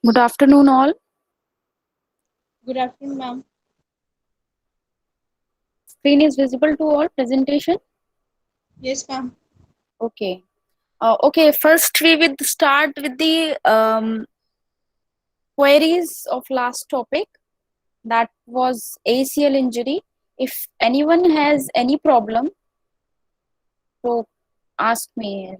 Good afternoon, all. Good afternoon, ma'am. Screen is visible to all. Presentation. Yes, ma'am. Okay. Okay. First, we will start with the queries of last topic. That was ACL injury. If anyone has any problem, so ask me.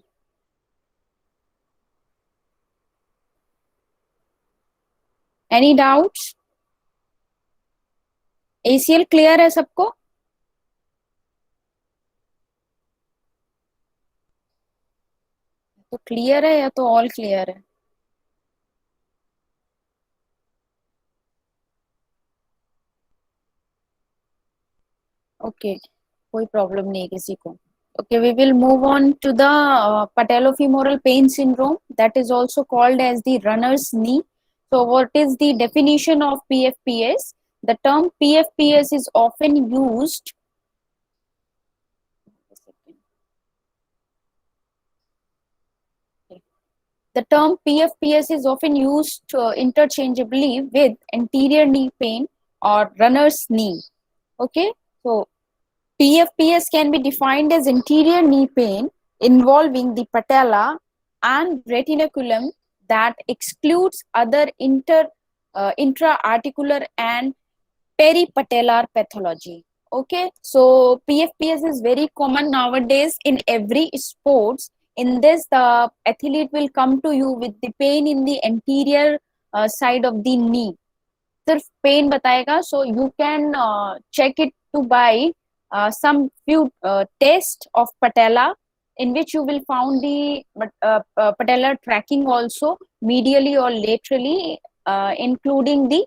Any doubts? ACL clear है सबको? तो clear है या तो all clear है? Okay, कोई problem नहीं है किसी को. Okay, we will move on to the patellofemoral pain syndrome, that is also called as the runner's knee. So what is the definition of PFPS? The term PFPS is often used. The term PFPS is often used interchangeably with anterior knee pain or runner's knee. Okay, so PFPS can be defined as anterior knee pain involving the patella and retinaculum that excludes other intra-articular and peripatellar pathology. Okay, so PFPS is very common nowadays in every sports. In this, the athlete will come to you with the pain in the anterior side of the knee. सिर्फ pen बताएगा. So you can check it to buy some few tests of patella, in which you will found the patellar tracking also medially or laterally, including the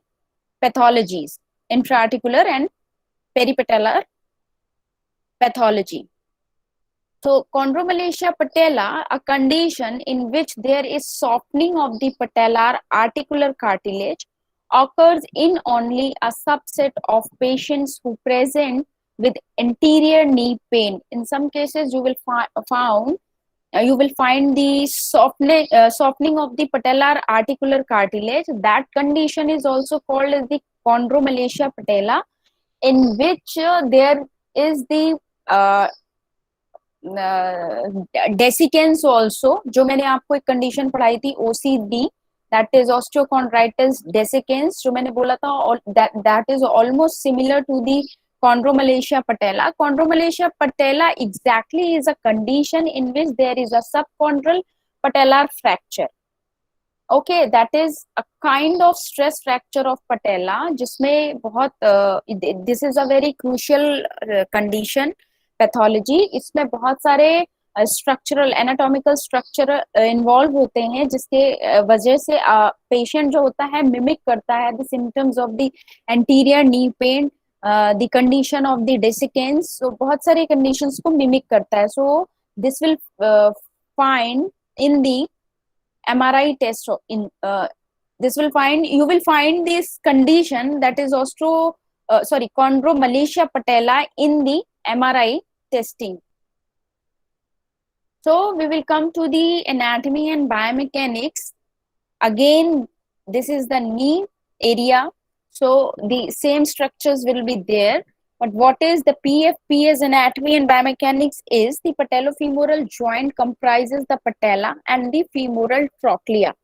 pathologies, intraarticular and peripatellar pathology. So chondromalacia patella, a condition in which there is softening of the patellar articular cartilage, occurs in only a subset of patients who present with anterior knee pain. In some cases, you will find the softening of the patellar articular cartilage. That condition is also called as the chondromalacia patella, in which there is the dissecans also, जो मैंने आपको एक condition पढ़ाई थी OCD, that is osteochondritis dissecans, जो मैंने बोला था that is almost similar to the chondromalacia patella. Chondromalacia patella exactly is a condition in which there is a subchondral patellar fracture. Okay, that is a kind of stress fracture of patella, जिसमें बहुत this is a very crucial condition pathology. इसमें बहुत सारे structural anatomical structure involve होते हैं, जिसके वजह से पेशेंट जो होता है मिमिक करता है the symptoms of the anterior knee pain, the condition of the dissecans. So बहुत सारी कंडीशंस को मिमिक करता है. So this will find in the MRI test. You will find this condition, that is chondromalacia patella, in the MRI testing. So we will come to the anatomy and biomechanics. Again, this is the knee area, so the same structures will be there. But what is the PFPS anatomy and biomechanics is the patellofemoral joint comprises the patella and the femoral trochlea.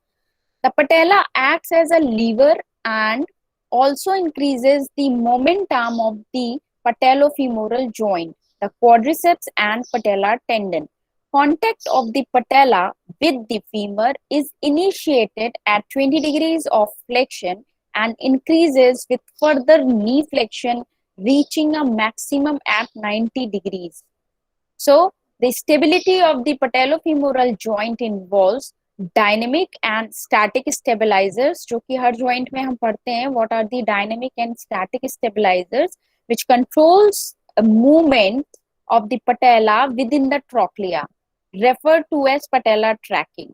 The patella acts as a lever and also increases the momentum of the patellofemoral joint, the quadriceps and patellar tendon. Contact of the patella with the femur is initiated at 20 degrees of flexion and increases with further knee flexion, reaching a maximum at 90 degrees. So the stability of the patellofemoral joint involves dynamic and static stabilisers, जो कि हर joint में हम पढ़ते हैं. What are the dynamic and static stabilisers which controls movement of the patella within the trochlea, refer to as patella tracking.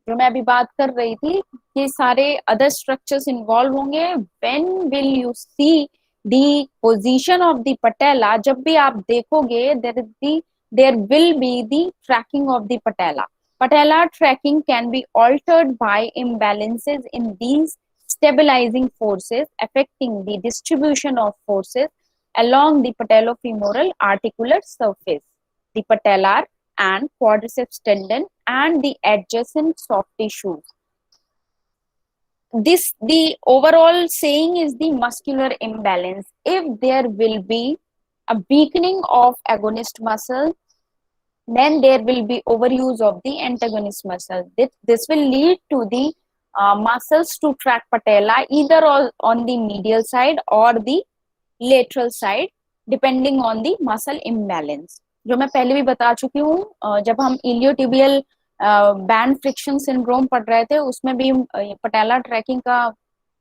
जो मैं अभी बात कर रही थी, ये सारे अदर स्ट्रक्चर्स इन्वॉल्व होंगे. When will you see the position of the patella, जब भी आप देखोगे there will be the tracking of the patella. Patellar tracking can be altered by imbalances in these stabilizing forces affecting the distribution of forces along the patellofemoral articular surface, the patellar and quadriceps tendon, and the adjacent soft tissues. The overall saying is the muscular imbalance. If there will be a weakening of agonist muscle, then there will be overuse of the antagonist muscle. This will lead to the muscles to track patella either on the medial side or the lateral side depending on the muscle imbalance. जो मैं पहले भी बता चुकी हूँ, जब हम iliotibial band friction syndrome पढ़ रहे थे उसमें भी पटेला ट्रैकिंग का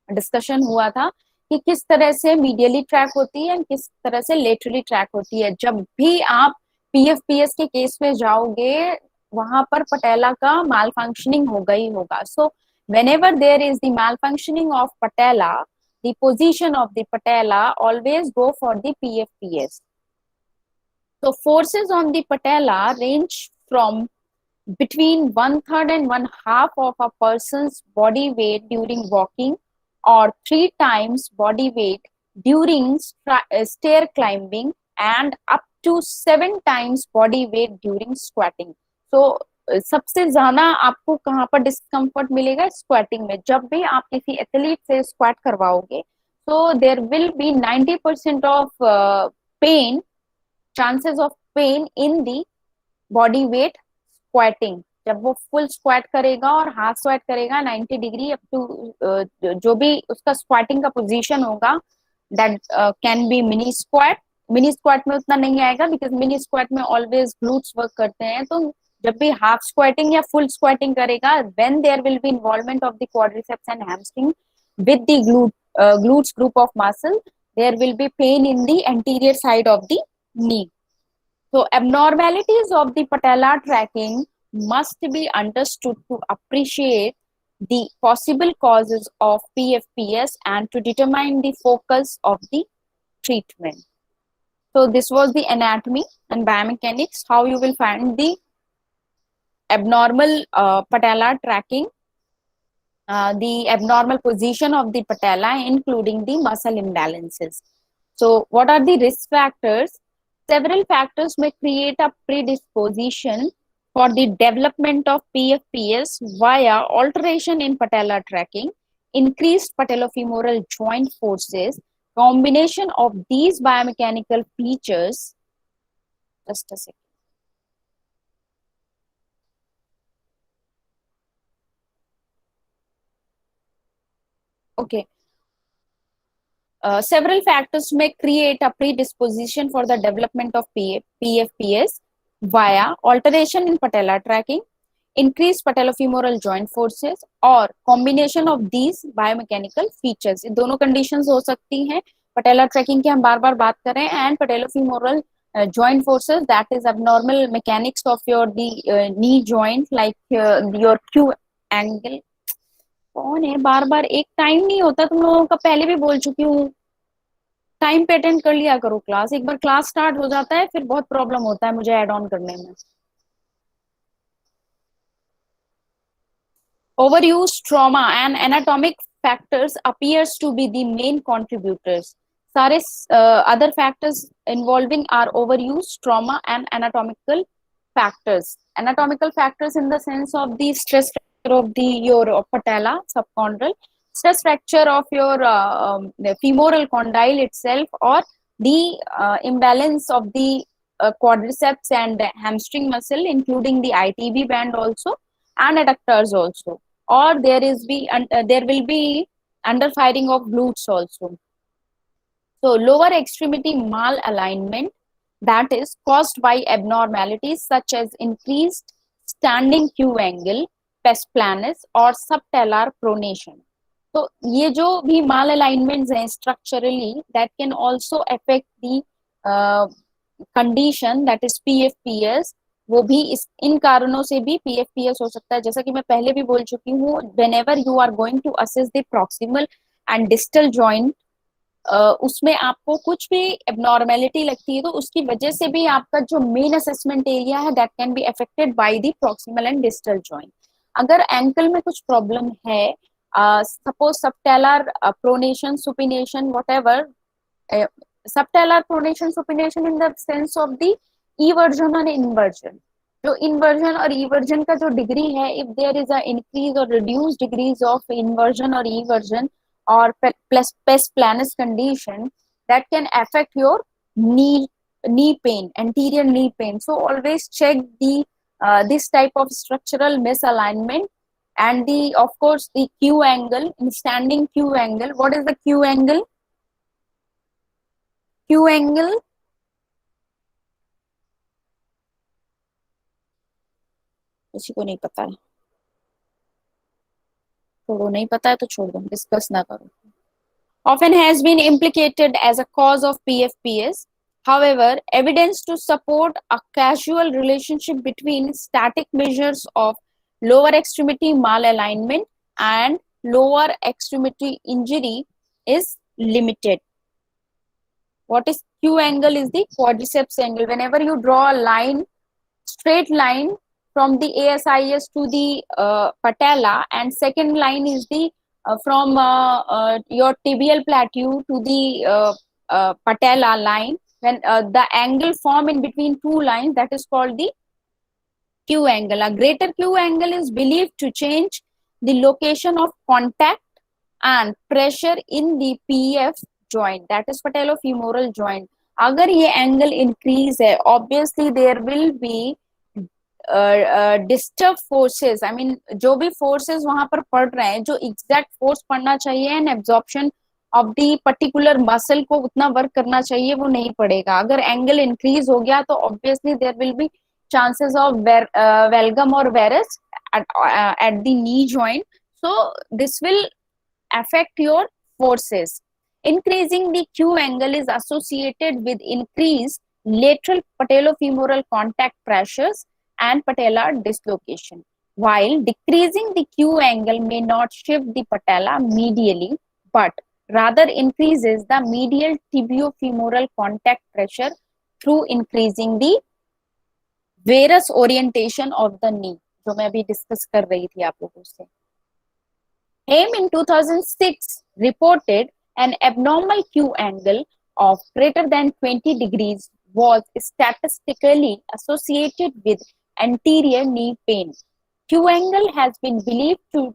डिस्कशन हुआ था कि किस तरह से मीडियली ट्रैक होती है और किस तरह से लेटरली ट्रैक होती है. जब भी आप पीएफपीएस के केस में जाओगे वहां पर पटेला का माल फंक्शनिंग होगा ही होगा. सो whenever there is the malfunctioning of patella, the position of the patella always go for the PFPS. So forces on the patella range from between 1/3 and 1/2 of a person's body weight during walking or 3 times body weight during stair climbing and up to 7 times body weight during squatting. So सबसे ज्यादा आपको कहाँ पर discomfort मिलेगा? Squirting में. जब भी आप किसी एथलीट से स्क्वाट करवाओगे तो there will be 90% of pain, chances of pain in the body weight squatting. जब वो फुल स्क्वाट करेगा और हाफ स्क्वाट करेगा 90 डिग्री अप टू जो भी उसका स्क्वाटिंग का पोजीशन होगा that can be mini squat. Mini squat में उतना नहीं आएगा बिकॉज मिनी स्क्वाट में ऑलवेज ग्लूट्स वर्क करते हैं. तो जब भी हाफ स्क्वाटिंग या फुल स्क्वाटिंग करेगा when there will be involvement of the quadriceps and hamstring with the glutes group of muscle, there will be pain in the anterior side of the knee. So abnormalities of the patella tracking must be understood to appreciate the possible causes of PFPS and to determine the focus of the treatment. So this was the anatomy and biomechanics, how you will find the abnormal patella tracking, the abnormal position of the patella, including the muscle imbalances. So what are the risk factors? Several factors may create a predisposition for the development of PFPS via alteration in patella tracking, increased patellofemoral joint forces, combination of these biomechanical features. Just a second. Okay. Several factors may create a predisposition for the development of PFPS via alteration in patella tracking, increased patellofemoral joint forces or combination of these biomechanical features. ये दोनों conditions हो सकती हैं. Patella tracking की हम बार बार बात कर रहे हैं and patellofemoral joint forces, that is abnormal mechanics of your knee joint like your Q angle. कौन है? बार बार एक टाइम नहीं होता. तुम लोगों का पहले भी बोल चुकी हूँ, टाइम पे अटेंड कर लिया करो क्लास. एक बार क्लास स्टार्ट हो जाता है फिर बहुत प्रॉब्लम होता है मुझे ऐड ऑन करने में. Overuse, trauma and anatomic factors appears to be the main contributors. सारे other factors involving are overuse, trauma and anatomical factors. Anatomical factors in the sense of the stress fracture of your patella subchondral, stress fracture of your the femoral condyle itself, or the imbalance of the quadriceps and hamstring muscle, including the ITB band also and adductors also, or there will be underfiring of glutes also. So lower extremity malalignment, that is caused by abnormalities such as increased standing Q angle, pes planus or subtalar pronation. तो ये जो भी malalignments हैं structurally, that can also affect the condition that is PFPS. वो भी इन कारणों से भी पीएफपीएस हो सकता है. जैसा कि मैं पहले भी बोल चुकी हूँ, whenever you are going to assess the proximal and distal joint उसमें आपको कुछ भी एबनॉर्मेलिटी लगती है तो उसकी वजह से भी आपका जो मेन असेसमेंट एरिया है that can be affected by the proximal and distal joint. अगर एंकल में कुछ प्रॉब्लम है, suppose subtalar pronation supination whatever, subtalar pronation supination in the sense of the eversion और inversion। जो inversion और eversion का जो डिग्री है, if there is a increase or reduced degrees of inversion or eversion or pes planus condition, that can affect your knee pain, anterior knee pain. So always check the this type of structural misalignment and the of course the Q angle in standing Q angle. What is the Q angle? Q angle किसी को नहीं पता है, छोड़ो, नहीं पता है तो छोड़ दो, डिस्कस ना करो। Often has been implicated as a cause of PFPS. However, evidence to support a causal relationship between static measures of lower extremity malalignment and lower extremity injury is limited. What is Q angle? Is the quadriceps angle. Whenever you draw a line, straight line from the ASIS to the patella, and second line is the from your tibial plateau to the patella line, when the angle form in between two lines, that is called the Q angle. A greater Q angle is believed to change the location of contact and pressure in the PF joint, that is patellofemoral joint. अगर ये angle increase है, obviously there will be disturb forces, I mean जो भी forces वहां पर पड़ रहे हैं, जो एग्जैक्ट फोर्स पड़ना चाहिए and absorption of the particular muscle को उतना वर्क करना चाहिए वो नहीं पड़ेगा। अगर एंगल इंक्रीज हो गया तो obviously there will be chances of valgum or varus at the knee joint, so this will affect your forces. Increasing the Q angle is associated with increased lateral patellofemoral contact pressures and patellar dislocation, while decreasing the Q angle may not shift the patella medially but rather increases the medial tibiofemoral contact pressure through increasing the varus orientation of the knee, जो मैं अभी discuss कर रही थी आप लोगों से। Haim in 2006 reported an abnormal Q angle of greater than 20 degrees was statistically associated with anterior knee pain. Q angle has been believed to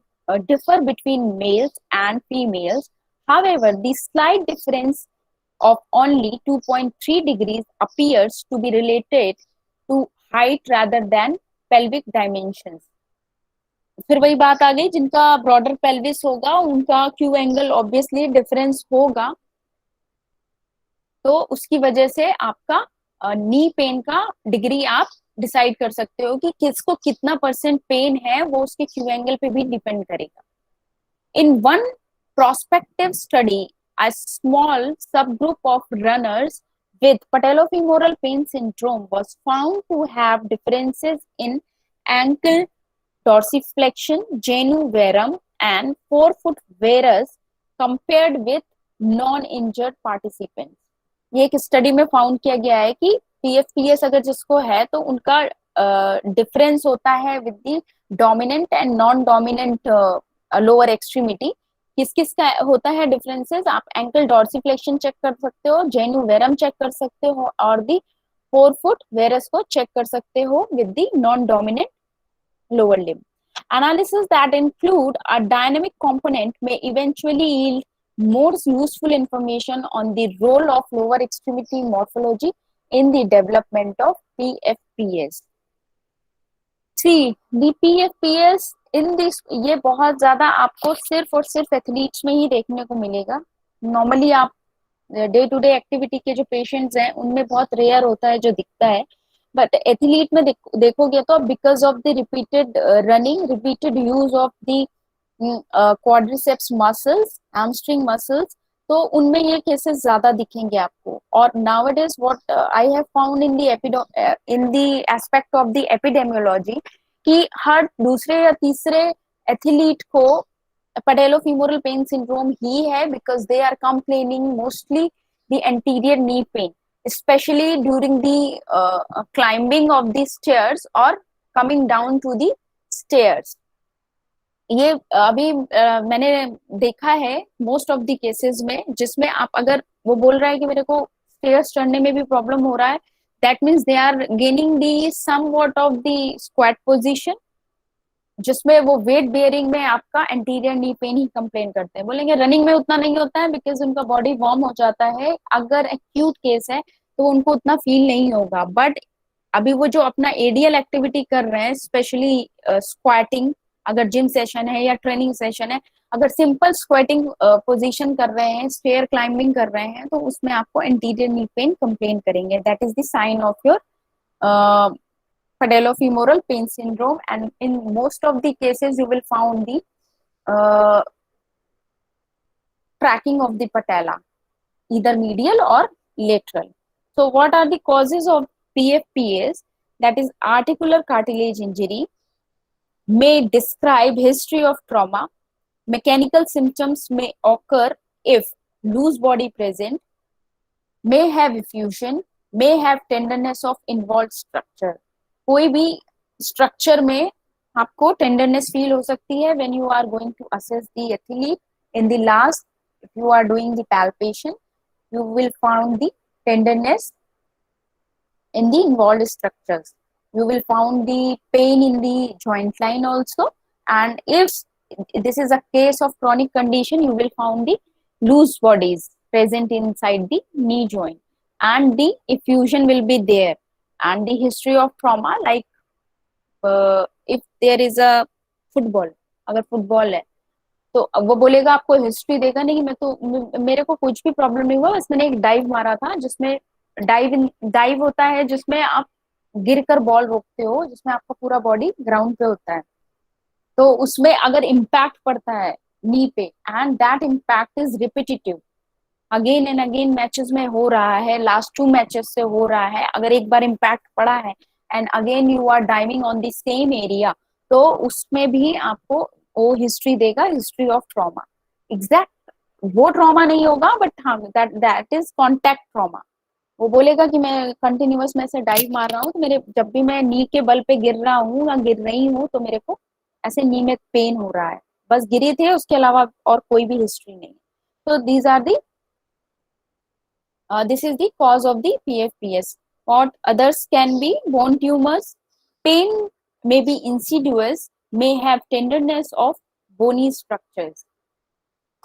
differ between males and females. However, the slight difference of only 2.3 degrees appears to be related to height rather than pelvic dimensions. फिर वही बात आ गई, जिनका broader pelvis होगा उनका Q angle obviously difference होगा, तो उसकी वजह से आपका नी पेन का डिग्री आप डिसाइड कर सकते हो कि किसको कितना परसेंट पेन है, वो उसके क्यू एंगल पे भी डिपेंड करेगा। In one prospective study, a small subgroup of runners with patellofemoral pain syndrome was found to have differences in ankle dorsiflexion, genu varum, and forefoot varus compared with non-injured participants. ये एक study में found किया गया है कि PFPS अगर जिसको है तो उनका डिफरेंस होता है with the dominant and non dominant lower extremity. किस किस का होता है डिफरेंसेस, आप एंकल डॉर्सिफ्लेक्शन चेक कर सकते हो, जेनु वेरम चेक कर सकते हो और दी फोर फुट वेरस को चेक कर सकते हो with the non dominant lower limb. Analysis that include a dynamic component may eventually yield more useful information on the role of lower extremity morphology in the development of PFPS. See, the PFPS in this, ये बहुत ज्यादा आपको सिर्फ और सिर्फ athletes में ही देखने को मिलेगा। नॉर्मली आप डे टू डे एक्टिविटी के जो पेशेंट्स हैं उनमें बहुत रेयर होता है जो दिखता है, बट एथलीट में देखोगे तो because of the repeated running, repeated use of the quadriceps muscles, hamstring muscles, तो उनमें ये केसेस ज्यादा दिखेंगे आपको। और nowadays what I have found in the aspect of the epidemiology कि हर दूसरे या तीसरे एथलीट को patellofemoral pain syndrome ही है because they are complaining mostly the anterior knee pain, especially during the climbing of the stairs or coming down to the stairs. ये अभी मैंने देखा है मोस्ट ऑफ द केसेस में, जिसमें आप अगर वो बोल रहा है कि मेरे को स्टेयर्स चढ़ने में भी प्रॉब्लम हो रहा है, that means they are gaining the somewhat of the squat position, जिसमें वो वेट बेयरिंग में आपका एंटीरियर नी पेन ही कंप्लेन करते हैं। बोलेंगे रनिंग में उतना नहीं होता है बिकॉज उनका बॉडी वार्म हो जाता है, अगर एक्यूट केस है तो उनको उतना फील नहीं होगा। बट अभी वो जो अपना एडीएल एक्टिविटी कर रहे हैं, स्पेशली स्क्वाटिंग, अगर जिम सेशन है या ट्रेनिंग सेशन है, अगर सिंपल स्क्वाटिंग पोजीशन कर रहे हैं, स्टेयर क्लाइंबिंग कर रहे हैं, तो उसमें आपको एंटीरियर नी पेन कंप्लेन करेंगे। That is the sign of your patellofemoral pain syndrome, and in most of the cases you will found the tracking of the patella, either medial or lateral. So what are the causes of PFPS? That is articular cartilage injury, may describe history of trauma, mechanical symptoms may occur if loose body present, may have effusion, may have tenderness of involved structure. कोई भी structure में आपको tenderness feel हो सकती है when you are going to assess the athlete in the last, if you are doing the palpation you will find the tenderness in the involved structures. You will find the pain in the joint line also, and if this is a case of chronic condition, you will find the loose bodies present inside the knee joint, and the effusion will be there, and the history of trauma, like if there is a football, अगर football है तो अब वो बोलेगा, आपको history देगा नहीं, मैं तो मेरे को कुछ भी प्रॉब्लम नहीं हुआ, बस मैंने एक डाइव मारा था, जिसमें डाइव होता है जिसमें आप गिरकर बॉल रोकते हो, जिसमें आपका पूरा बॉडी ग्राउंड पे होता है, तो उसमें अगर इम्पैक्ट पड़ता है नी पे and that impact is repetitive, again and again matches में हो रहा है, लास्ट 2 मैचेस से हो रहा है, अगर एक बार इम्पैक्ट पड़ा है and again you are diving on the same area, तो उसमें भी आपको वो हिस्ट्री देगा, हिस्ट्री ऑफ ट्रॉमा। एग्जैक्ट वो ट्रॉमा नहीं होगा, बट हाँ दैट इज कॉन्टैक्ट ट्रॉमा। वो बोलेगा कि मैं कंटिन्यूअस में से डाइव मार रहा हूँ, तो मेरे जब भी मैं नी के बल पे गिर रहा हूँ या गिर रही हूँ, तो मेरे को ऐसे नी में पेन हो रहा है, बस गिरे थे, उसके अलावा और कोई भी हिस्ट्री नहीं। तो these are the this is the cause of the PFPS. What others can be? Bone tumors, pain may be insidious, may have tenderness of bony structures.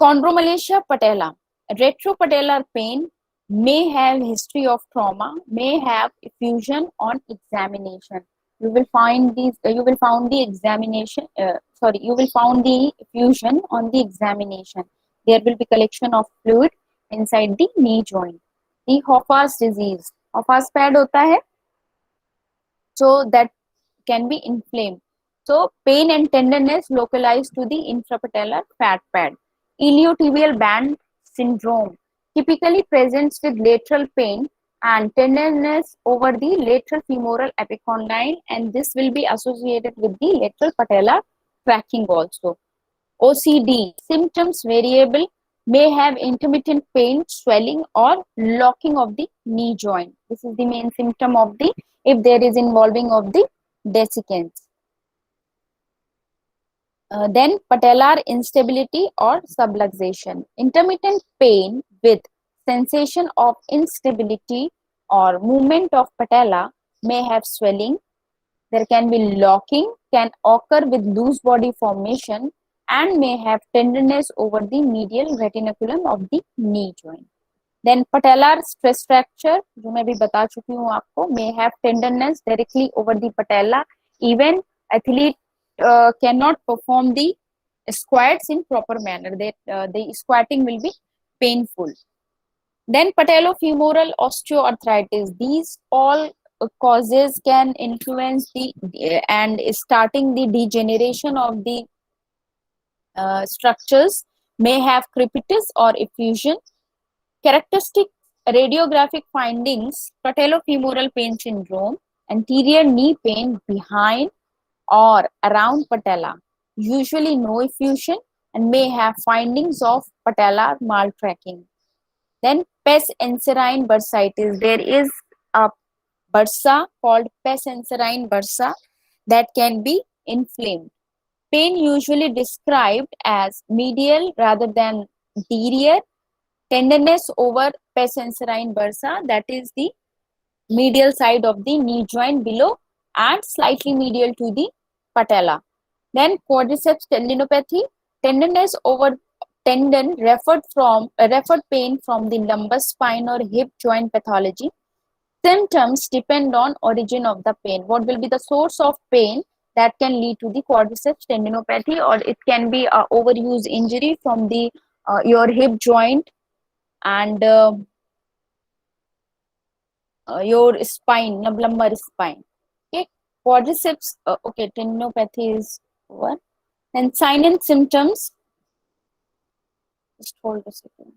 Chondromalacia patella, retropatellar pain, may have history of trauma, may have effusion on examination. You will find these. You will found the examination. You will found the effusion on the examination. There will be collection of fluid inside the knee joint. The Hoffa's disease, Hoffa's pad होता है, so that can be inflamed. So pain and tenderness localized to the infrapatellar fat pad. Iliotibial band syndrome typically presents with lateral pain and tenderness over the lateral femoral epicondyle, and this will be associated with the lateral patellar cracking also. OCD symptoms variable, may have intermittent pain, swelling, or locking of the knee joint. This is the main symptom of the, if there is involving of the desiccants. Then patellar instability or subluxation. Intermittent pain with sensation of instability or movement of patella may have swelling. There can be locking, can occur with loose body formation, and may have tenderness over the medial retinaculum of the knee joint. Then patellar stress fracture, जो मैं भी बता चुकी हूँ आपको, may have tenderness directly over the patella. Even athlete cannot perform the squats in proper manner. The squatting will be painful. Then patellofemoral osteoarthritis. These all causes can influence the and starting the degeneration of the structures, may have crepitus or effusion. Characteristic radiographic findings: patellofemoral pain syndrome, anterior knee pain behind or around patella, usually no effusion, and may have findings of patellar maltracking. Then pes enserine bursitis. There is a bursa called pes enserine bursa that can be inflamed. Pain usually described as medial rather than anterior. Tenderness over pes enserine bursa, that is the medial side of the knee joint below and slightly medial to the patella. Then quadriceps tendinopathy, tenderness over tendon referred pain from the lumbar spine or hip joint pathology. Symptoms depend on origin of the pain. What will be the source of pain that can lead to the quadriceps tendinopathy, or it can be a overuse injury from the your hip joint and your spine, lumbar spine. Okay, quadriceps. Okay, tendinopathy is one. Then sign and symptoms. Just hold a second.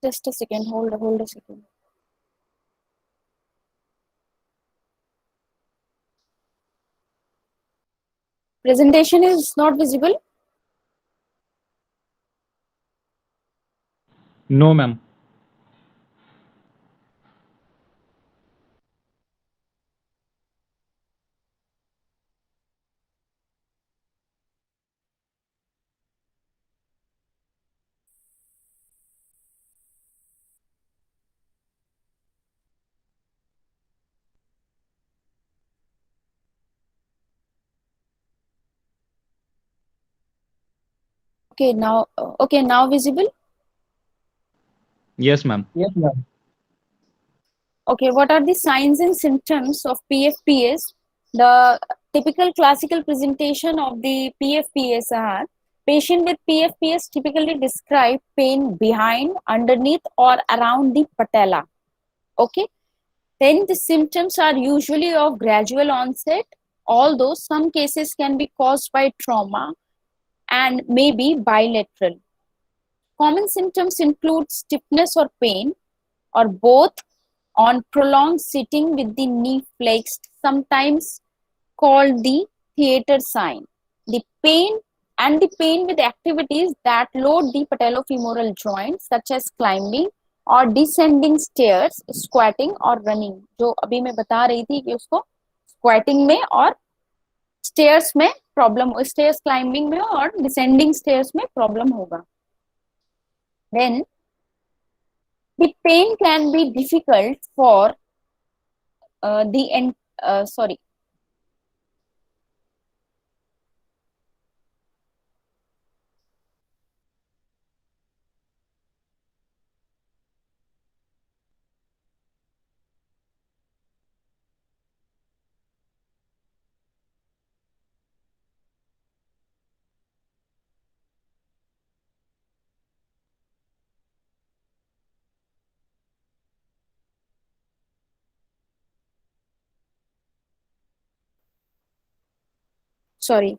Just a second. Hold a second. Presentation is not visible. No, ma'am. Okay, now visible. Yes, ma'am. Yes, ma'am. Okay, what are the signs and symptoms of PFPS? The typical classical presentation of the PFPS are: patient with PFPS typically describe pain behind, underneath, or around the patella. Okay, then the symptoms are usually of gradual onset, although some cases can be caused by trauma and may be bilateral. Common symptoms include stiffness or pain, or both, on prolonged sitting with the knee flexed, sometimes called the theater sign. The pain with activities that load the patellofemoral joint, such as climbing or descending stairs, squatting or running. जो अभी मैं बता रही थी कि उसको squatting में और stairs में problem, stairs climbing में और descending stairs में problem होगा. Then the pain can be difficult for sorry. Sorry.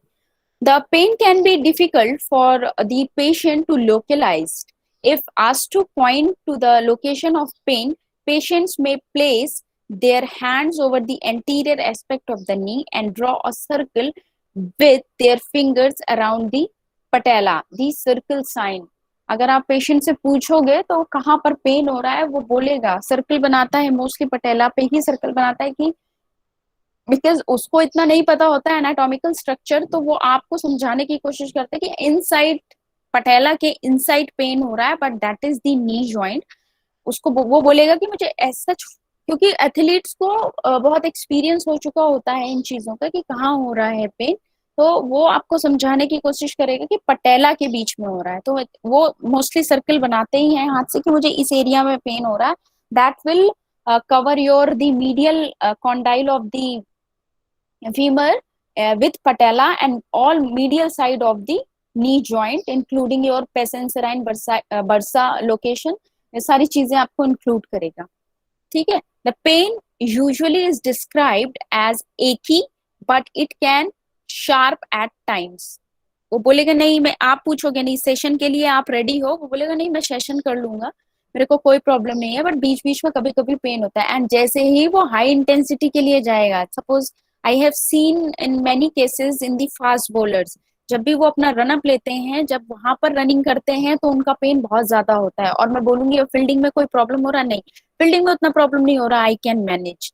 The pain can be difficult for the patient to localize. If asked to point to the location of pain, patients may place their hands over the anterior aspect of the knee and draw a circle with their fingers around the patella, the circle sign. अगर आप patient से पूछोगे तो कहाँ पर pen हो रहा है वो बोलेगा, सर्कल बनाता है, मोस्टली पटेला पे ही सर्कल बनाता है कि बिकॉज उसको इतना नहीं पता होता है एनाटॉमिकल स्ट्रक्चर, तो वो आपको समझाने की कोशिश करते हैं कि इनसाइड पटेला के इनसाइड पेन हो रहा है, but that is the knee joint. उसको वो बोलेगा कि मुझे ऐसा, क्योंकि एथलीट्स को बहुत एक्सपीरियंस हो चुका होता है इन चीजों का कि कहाँ हो रहा है पेन, तो वो आपको समझाने की कोशिश करेगा कि पटेला के बीच में हो रहा है. तो वो मोस्टली सर्कल बनाते ही हैं हाथ से कि मुझे इस एरिया में पेन हो रहा है. That will cover your the medial condyle of the femur with patella and all medial side of the knee joint including your pes anserine bursa location, ये सारी चीजें आपको इंक्लूड करेगा। ठीक है। The pain usually is described as achy but it can sharp at times. वो बोलेगा नहीं, मैं, आप पूछोगे नहीं सेशन के लिए आप रेडी हो, वो बोलेगा नहीं मैं सेशन कर लूंगा, मेरे को कोई प्रॉब्लम नहीं है, बट बीच बीच में कभी कभी पेन होता है। एंड जैसे ही वो हाई इंटेंसिटी के लिए जाएगा, suppose I have seen in many cases in the fast bowlers, जब भी वो अपना रन अप लेते हैं, जब वहां पर रनिंग करते हैं तो उनका पेन बहुत ज्यादा होता है। और मैं बोलूंगी फील्डिंग में कोई प्रॉब्लम हो रहा नहीं, फील्डिंग में उतना प्रॉब्लम नहीं हो रहा, आई कैन मैनेज,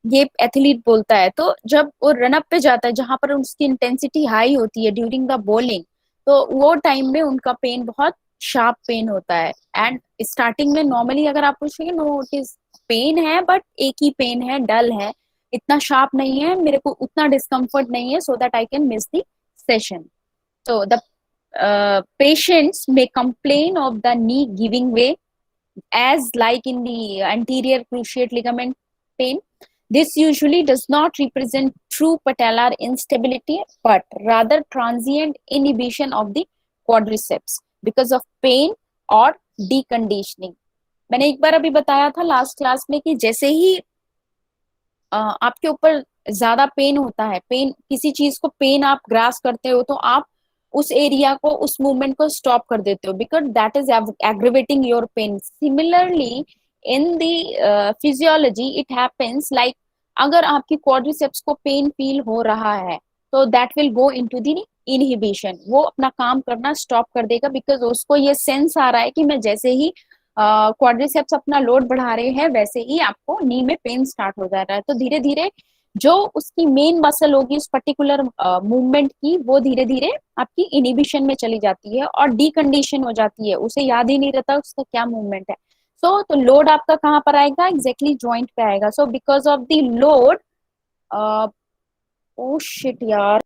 ये एथलीट बोलता है। तो जब वो रन अप पे जाता है जहां पर उसकी इंटेंसिटी हाई होती है ड्यूरिंग द बॉलिंग, तो वो टाइम में उनका पेन बहुत शार्प पेन होता है। एंड स्टार्टिंग में नॉर्मली अगर आप पूछेंगे, नो इट इज पेन है बट एक ही पेन है, डल है, इतना शार्प नहीं है, मेरे को उतना डिस्कम्फर्ट नहीं है, so that I can miss the session. So the patients may complain of the knee giving way, as like in the anterior cruciate ligament pain. This usually does not represent true patellar instability, but rather transient inhibition of the quadriceps because of pain or deconditioning. मैंने एक बार अभी बताया था last class में कि जैसे ही आपके ऊपर ज्यादा पेन होता है, पेन किसी चीज को पेन आप ग्रास करते हो, तो आप उस एरिया को, उस मूवमेंट को स्टॉप कर देते हो, because that is aggravating your pain. Similarly in the physiology it happens like, अगर आपकी क्वाड्रिसेप्स को पेन फील हो रहा है तो that will go into the inhibition, वो अपना काम करना स्टॉप कर देगा, बिकॉज उसको ये सेंस आ रहा है कि मैं जैसे ही क्वाड्रिसेप्स अपना लोड बढ़ा रहे हैं वैसे ही आपको नी में पेन स्टार्ट हो जा रहा है। तो धीरे धीरे जो उसकी मेन मसल होगी उस पर्टिकुलर मूवमेंट की, वो धीरे धीरे आपकी इनिबिशन में चली जाती है और डीकंडीशन हो जाती है, उसे याद ही नहीं रहता उसका क्या मूवमेंट है। सो तो लोड आपका कहाँ पर आएगा, एग्जैक्टली जॉइंट पे आएगा। So because of the load, oh shit यार,